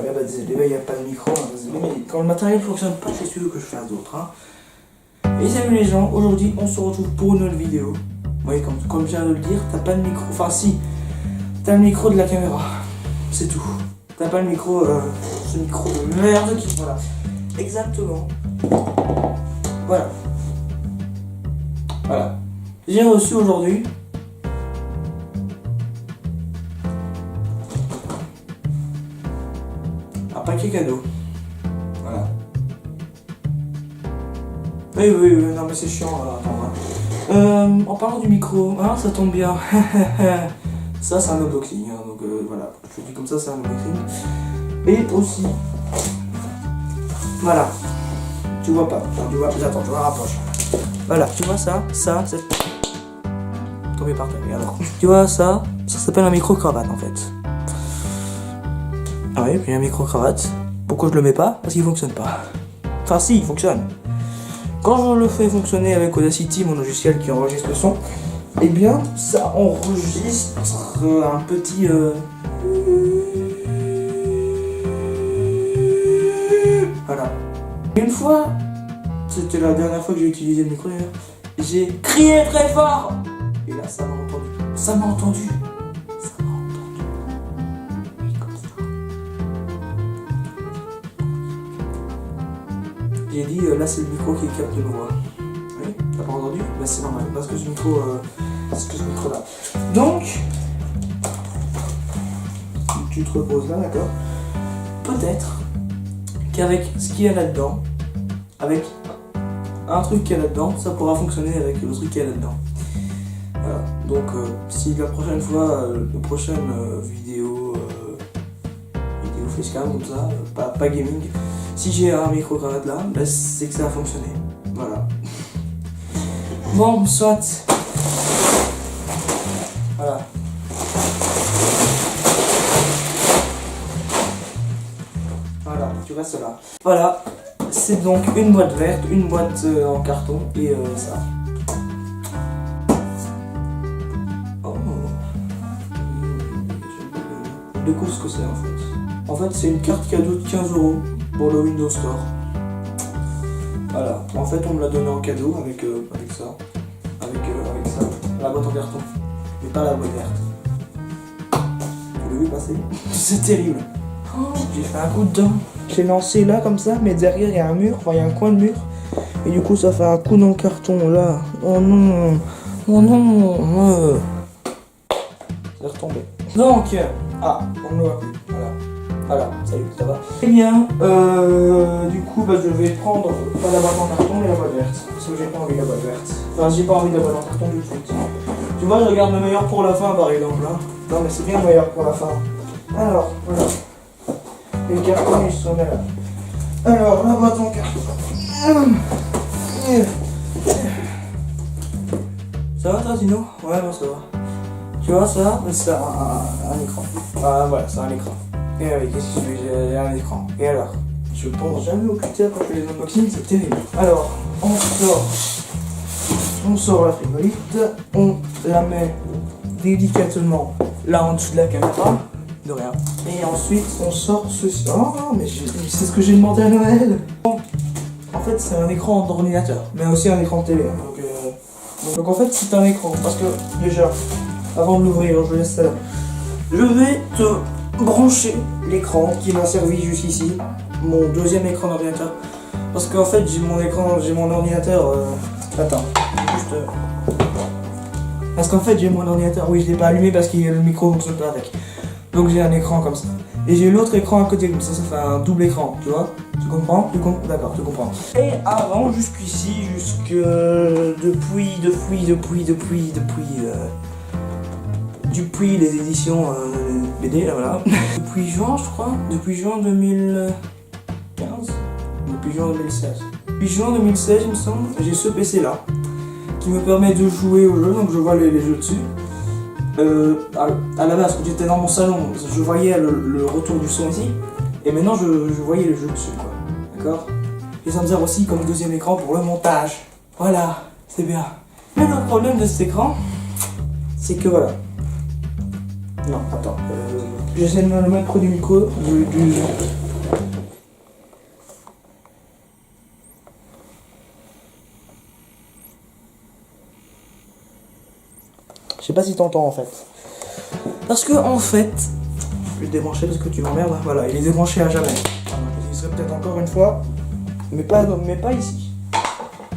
bah, désolé, il n'y a pas de micro, hein, désolé, mais quand le matériel ne fonctionne pas, c'est celui que je fasse d'autre. Hein. Et salut les gens, aujourd'hui on se retrouve pour une nouvelle vidéo. Vous voyez, comme je viens de le dire, t'as pas de micro, enfin si, t'as le micro de la caméra, c'est tout. T'as pas le micro, ce micro de merde qui, voilà, exactement. Voilà. Voilà. J'ai reçu aujourd'hui un paquet cadeau. Voilà. Oui, non mais c'est chiant, attends. En parlant du micro, hein, ça tombe bien. Ça c'est un unboxing, hein, donc voilà, je le dis comme ça, c'est un unboxing. Et aussi, voilà, tu vois pas, attends, tu vois, je rapproche. Voilà, tu vois ça c'est tombé par terre, regarde. Tu vois ça s'appelle un micro-cravate en fait. Ah oui, j'ai un micro-cravate. Pourquoi je le mets pas? Parce qu'il fonctionne pas. Enfin si, il fonctionne. Quand je le fais fonctionner avec Audacity, mon logiciel qui enregistre le son, eh bien ça enregistre un petit voilà. Une fois, c'était la dernière fois que j'ai utilisé le micro d'ailleurs, j'ai crié très fort et là ça m'a entendu. Ça m'a entendu. Oui, comme ça. J'ai dit là c'est le micro qui capte ma voix. Oui, t'as pas entendu? Bah c'est normal, parce que ce micro là. Donc, tu te reposes là, d'accord? Peut-être qu'avec ce qu'il y a là-dedans, avec un truc qu'il y a là-dedans, ça pourra fonctionner avec le truc qu'il y a là-dedans. Voilà, donc si la prochaine fois, la prochaine vidéo facecam comme ça, pas gaming, si j'ai un micro-cravate là, bah, c'est que ça a fonctionné. Voilà. Bon, soit. Voilà. Voilà, tu restes là. Voilà, c'est donc une boîte verte, une boîte en carton et ça. Oh. Je découvre ce que c'est en fait. En fait, c'est une carte cadeau de 15 € pour le Windows Store. Voilà, en fait, on me l'a donné en cadeau avec ça. Avec ça, la boîte en carton. Mais pas la boîte verte. Tu l'as vu passer? C'est terrible. Oh, j'ai fait un coup dedans. J'ai lancé là comme ça, mais derrière il y a un mur, enfin il y a un coin de mur. Et du coup ça fait un coup dans le carton là. Oh non. Oh non. C'est retombé. Donc, on ne le voit plus. Voilà, salut, ça va? Eh bien, du coup, bah, je vais prendre pas la boîte en carton, mais la boîte verte. Parce que j'ai pas envie de la boîte verte. Enfin, j'ai pas envie de la boîte en carton tout de suite. Tu vois, je regarde le meilleur pour la fin, par exemple. Hein. Non, mais c'est bien le meilleur pour la fin. Alors, voilà. Les cartons, ils sont là. Alors, la boîte en carton. Ça va, toi, Tino? Ouais, bon, ça va. Tu vois, ça, c'est un écran. Ah, voilà, c'est un écran. Et oui, qu'est-ce que j'ai un écran. Et alors? Je pense jamais au cutter quand je fais les unboxings, c'est terrible. Alors, on sort la frigolite, on la met délicatement là en dessous de la caméra, de rien. Et ensuite, on sort ceci. Oh non, mais c'est ce que j'ai demandé à Noël. En fait, c'est un écran d'ordinateur, mais aussi un écran de télé. Donc en fait, c'est un écran, parce que déjà, avant de l'ouvrir, je laisse ça là. Je vais te brancher l'écran qui m'a servi jusqu'ici, mon deuxième écran d'ordinateur, parce qu'en fait j'ai mon ordinateur, attends, juste, parce qu'en fait j'ai mon ordinateur, oui je l'ai pas allumé parce que le micro ne fonctionne pas avec, donc j'ai un écran comme ça, et j'ai l'autre écran à côté, comme ça fait un double écran, tu vois, tu comprends? D'accord, tu comprends. Et avant, jusqu'ici, depuis les éditions BD, là, voilà. Depuis juin, je crois. Depuis juin 2015. Depuis juin 2016. Depuis juin 2016, il me semble, j'ai ce PC là, qui me permet de jouer au jeu, donc je vois les jeux dessus. À la base, quand j'étais dans mon salon, je voyais le retour du son ici, et maintenant je voyais les jeux dessus, quoi. D'accord? Et ça me sert aussi comme deuxième écran pour le montage. Voilà, c'est bien. Mais le problème de cet écran, c'est que voilà. Non, attends. J'essaie de me le mettre près du micro. Je sais pas si t'entends en fait. Parce que en fait, je vais le débrancher parce que tu m'emmerdes. Voilà, il est débranché à jamais. Je l'utiliserai peut-être encore une fois, mais pas ici.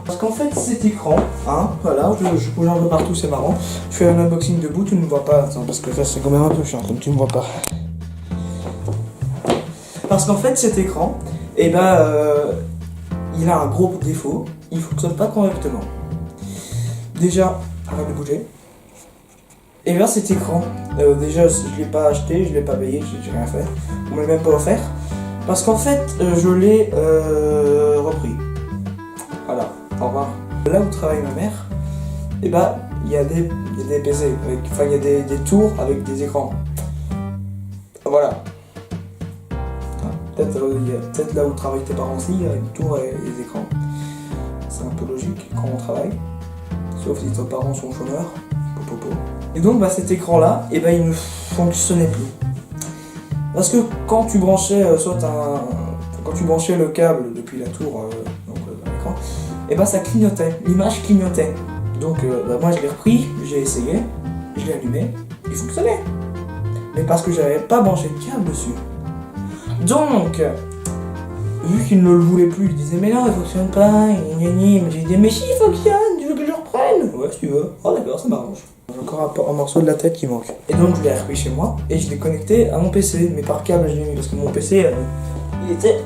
Parce qu'en fait, cet écran, hein, voilà, je bouge un peu partout, c'est marrant. Je fais un unboxing debout, tu ne me vois pas. Attends, parce que ça c'est quand même un peu chiant, comme tu ne me vois pas. Parce qu'en fait, cet écran, eh ben, il a un gros défaut. Il fonctionne pas correctement. Déjà, arrête de bouger. Et bien cet écran, déjà je l'ai pas acheté, je l'ai pas payé, j'ai rien fait, on me l'a même pas offert, parce qu'en fait je l'ai repris. Voilà, au revoir. Là où travaille ma mère, et bah il y a des PC, il y a des tours avec des écrans. Voilà. Peut-être là où travaillent tes parents aussi, il y a une tour et des écrans. C'est un peu logique quand on travaille, sauf si tes parents sont chômeurs. Et donc bah, cet écran là, et bah, il ne fonctionnait plus. Parce que quand tu branchais quand tu branchais le câble depuis la tour dans l'écran, et bah ça clignotait, l'image clignotait. Donc bah, moi je l'ai repris, j'ai essayé, je l'ai allumé, il fonctionnait. Mais parce que j'avais pas branché le câble dessus. Donc, vu qu'il ne le voulait plus, il disait mais non il fonctionne pas, mais j'ai dit mais si il fonctionne, tu veux que je le reprenne? Ouais si tu veux. Oh d'accord, ça m'arrange. J'ai encore un morceau de la tête qui manque. Et donc je l'ai repris chez moi et je l'ai connecté à mon PC, mais par câble HDMI, parce que mon PC il était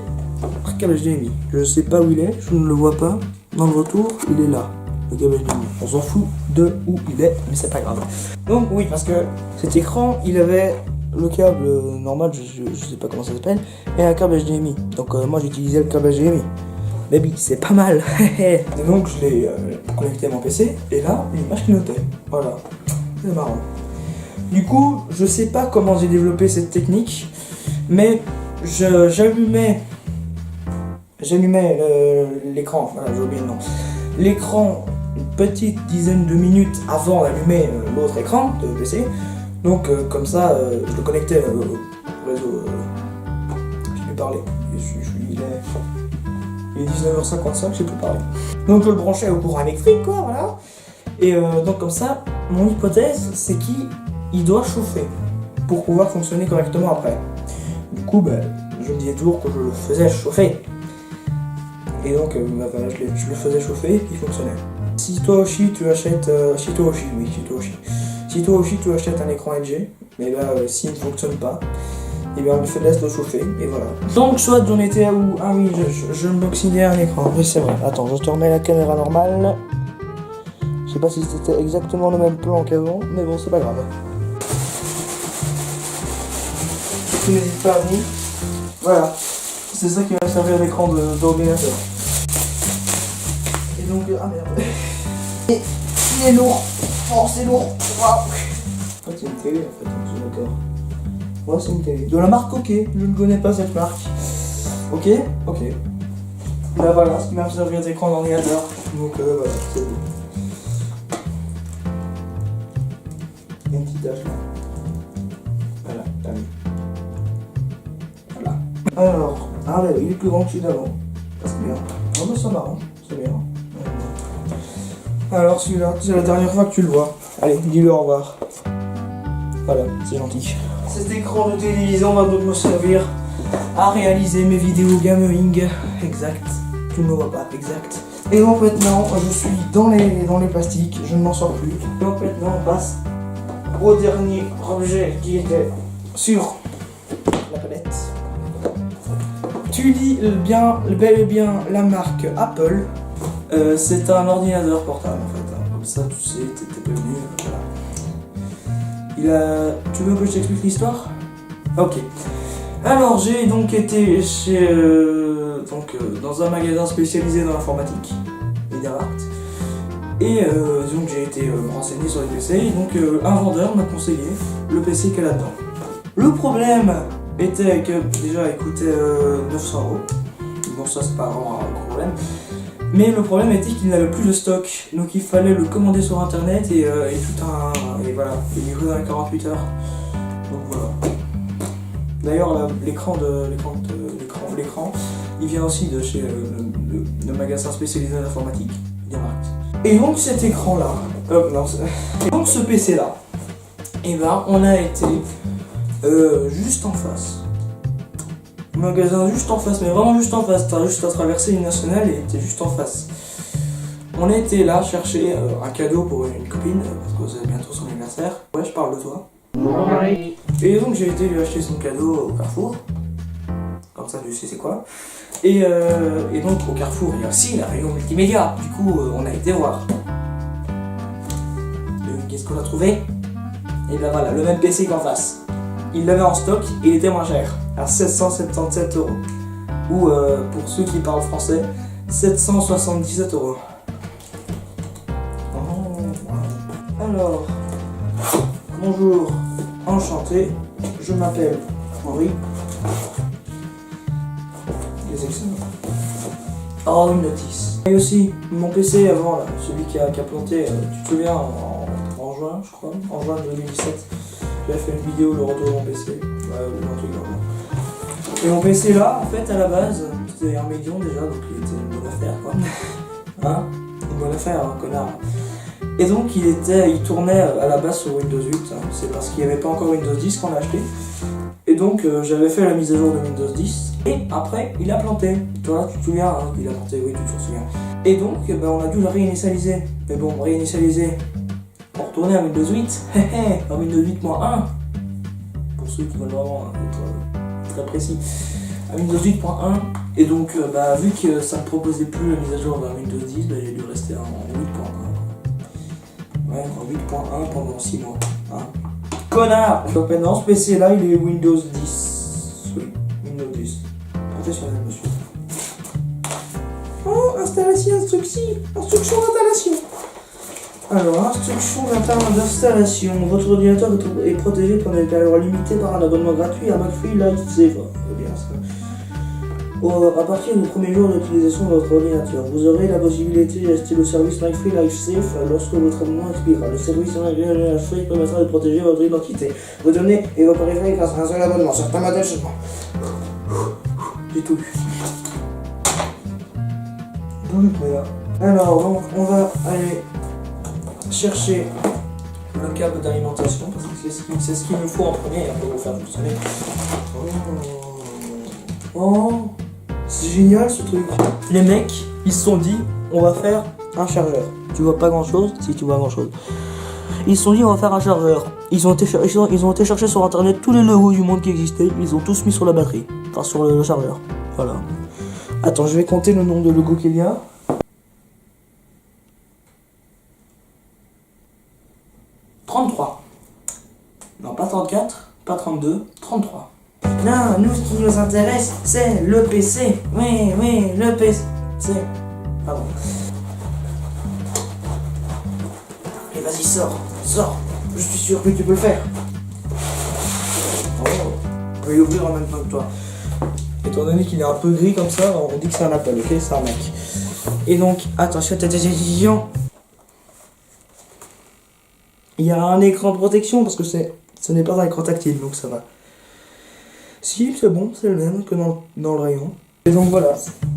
par câble HDMI. Je sais pas où il est, je ne le vois pas. Dans le retour, il est là, le câble HDMI. On s'en fout de où il est, mais c'est pas grave. Donc oui, parce que cet écran, il avait le câble normal, je sais pas comment ça s'appelle, et un câble HDMI. Donc moi j'utilisais le câble HDMI. Baby, c'est pas mal. Et donc je l'ai connecté à mon PC et là l'image clignotait. Voilà, c'est marrant. Du coup, je sais pas comment j'ai développé cette technique, mais j'allumais l'écran. Voilà, j'ai oublié le nom. L'écran une petite dizaine de minutes avant d'allumer l'autre écran de PC. Donc comme ça, je le connectais au réseau. Je vais parler. Il est 19h55, j'ai plus parlé. Donc je le branchais au courant électrique, quoi, voilà. Et donc comme ça, mon hypothèse, c'est qu'il doit chauffer pour pouvoir fonctionner correctement après. Du coup, bah, je me disais toujours que je le faisais chauffer. Et donc, je le faisais chauffer, il fonctionnait. Si toi aussi tu achètes, si toi aussi tu achètes un écran LG, mais là, s'il ne fonctionne pas, et bien on laisse le chauffer, et voilà. Donc soit j'en étais à où? Ah oui, je m'oxydais un écran, oui c'est vrai. Attends, je te remets la caméra normale. Je sais pas si c'était exactement le même plan qu'avant, mais bon c'est pas grave. Tu n'hésites pas à venir. Voilà, c'est ça qui va servir l'écran d'ordinateur. Et donc, ah merde. Et il est lourd. Oh c'est lourd. Waouh. En fait c'est une télé en fait, je suis d'accord. Ouais, c'est une télé. De la marque OK, je ne connais pas cette marque. OK. Là voilà, ce qui m'a servi d'écran d'ordinateur. Donc voilà, c'est bon. Il y a une petite tache là. Voilà, t'as vu. Voilà. Alors, il est plus grand que celui d'avant. C'est bien. Non mais c'est marrant, c'est bien. Alors celui-là, c'est la dernière fois que tu le vois. Allez, dis-le au revoir. Voilà, c'est gentil. Cet écran de télévision va donc me servir à réaliser mes vidéos gaming. Exact. Tu ne me vois pas, exact. Et donc maintenant, je suis dans les plastiques, je ne m'en sors plus. Donc maintenant, on passe au dernier objet qui était sur la palette. Tu lis bel et bien la marque Apple. C'est un ordinateur portable en fait. Comme ça, tu sais, t'es prévenu. Voilà. Tu veux que je t'explique l'histoire? Ok. Alors j'ai donc été chez dans un magasin spécialisé dans l'informatique, MediaMarkt, et donc j'ai été me renseigner sur les PC, et donc un vendeur m'a conseillé le PC qu'il y a là-dedans. Le problème était que déjà il coûtait 900 €, bon ça c'est pas vraiment un gros problème, mais le problème était qu'il n'avait plus de stock, donc il fallait le commander sur internet et voilà, il livrait dans les 48 heures, donc voilà. D'ailleurs, l'écran, il vient aussi de chez le magasin spécialisé en informatique, MediaMarkt. Et donc cet écran-là, et donc ce PC-là, et ben on a été juste en face. Magasin juste en face, mais vraiment juste en face. T'as juste à traverser une nationale et t'es juste en face. On a été là chercher un cadeau pour une copine, parce que c'est bientôt son anniversaire. Ouais, je parle de toi. Ouais. Et donc j'ai été lui acheter son cadeau au Carrefour. Comme ça, tu sais c'est quoi. Et donc au Carrefour, il y a aussi la rayon multimédia. Du coup, on a été voir. Qu'est-ce qu'on a trouvé? Et ben voilà, le même PC qu'en face. Il l'avait en stock et il était moins cher, à 777 €. Ou pour ceux qui parlent français, 777 €. Alors, bonjour, enchanté, je m'appelle Henri. Les excellents. Oh, une notice. Et aussi, mon PC avant, là, celui qui a planté, tu te souviens, en juin, je crois, en juin 2017, j'avais fait une vidéo, le retour de mon PC, ou un truc comme ça. Et mon PC là, en fait, à la base, c'était un million déjà, donc il était une bonne affaire, quoi. Hein? Une bonne affaire, hein, connard. Et donc il tournait à la base sur Windows 8, hein. C'est parce qu'il n'y avait pas encore Windows 10 qu'on l'a acheté. Et donc j'avais fait la mise à jour de Windows 10, et après il a planté. Toi tu te souviens, hein, il a planté, oui tu te souviens. Et donc on a dû le réinitialiser. Mais bon, réinitialiser pour retourner à Windows 8, à Windows 8.1, pour ceux qui veulent vraiment être très précis, à Windows 8.1. Et donc vu que ça ne proposait plus la mise à jour vers Windows 10, j'ai dû rester en 8.1. Ouais, en 8.1 pendant 6 mois. Hein. Connard! Donc maintenant, ce PC là, il est Windows 10. Oui, Windows 10. Professionnel, monsieur. Oh, installation, instruction d'installation. Alors, instruction d'installation. Votre ordinateur est protégé pendant une période limitée par un abonnement gratuit à McAfee Lifesaver. C'est bien ça. À partir du premier jour d'utilisation de votre ordinateur, vous aurez la possibilité d'acheter le service MyFree LifeSafe lorsque votre abonnement expirera. Le service MyFree LifeSafe permettra de protéger votre identité, vos données et vos périphériques grâce à un seul abonnement. Certains modèles seulement. J'ai tout lu. Alors, donc, on va aller chercher le câble d'alimentation parce que c'est ce qu'il nous faut en premier et on va vous faire fonctionner. Oh, c'est génial ce truc. Les mecs, ils se sont dit, on va faire un chargeur. Tu vois pas grand chose? Si, tu vois grand chose. Ils se sont dit, on va faire un chargeur. Ils ont été chercher sur internet tous les logos du monde qui existaient. Ils ont tous mis sur la batterie. Enfin, sur le chargeur. Voilà. Attends, je vais compter le nombre de logos qu'il y a. 33. Non, pas 34, pas 32, 33. Non, nous, ce qui nous intéresse, c'est le PC. Oui, le PC. Pardon. Et vas-y, sors. Je suis sûr que tu peux le faire. Oh. Je vais l'ouvrir en même temps que toi. Étant donné qu'il est un peu gris comme ça, on dit que c'est un Apple, ok? C'est un Mac. Et donc, attention. Il y a un écran de protection parce que ce n'est pas un écran tactile, donc ça va. Si, c'est bon, c'est le même que dans le rayon. Et donc voilà,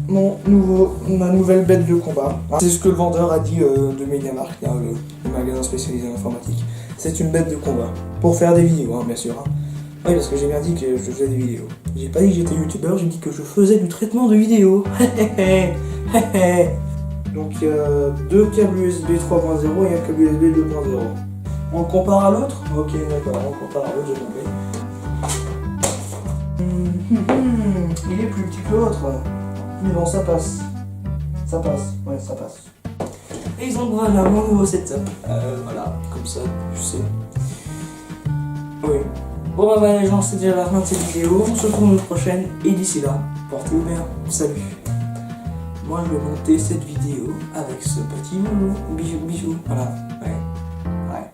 ma nouvelle bête de combat. C'est ce que le vendeur a dit de MediaMarkt, le magasin spécialisé en informatique. C'est une bête de combat. Pour faire des vidéos, hein, bien sûr. Hein. Oui, parce que j'ai bien dit que je faisais des vidéos. J'ai pas dit que j'étais youtubeur, j'ai dit que je faisais du traitement de vidéos. Donc il y a 2 câbles USB 3.0 et un câble USB 2.0. On le compare à l'autre? Ok, d'accord, on compare à l'autre, j'ai compris. Il est plus petit que l'autre. Mais bon, ça passe. Ouais, ça passe. Et donc voilà, mon nouveau setup. Voilà, comme ça, je sais. Oui. Bon bah les gens, c'est déjà la fin de cette vidéo. On se retrouve une prochaine. Et d'ici là, portez-vous bien. Salut. Moi, je vais monter cette vidéo avec ce petit bijou. Voilà. Ouais.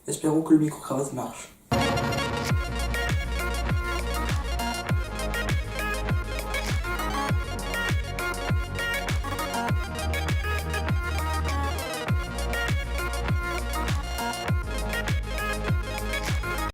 Espérons que le micro-cravate marche.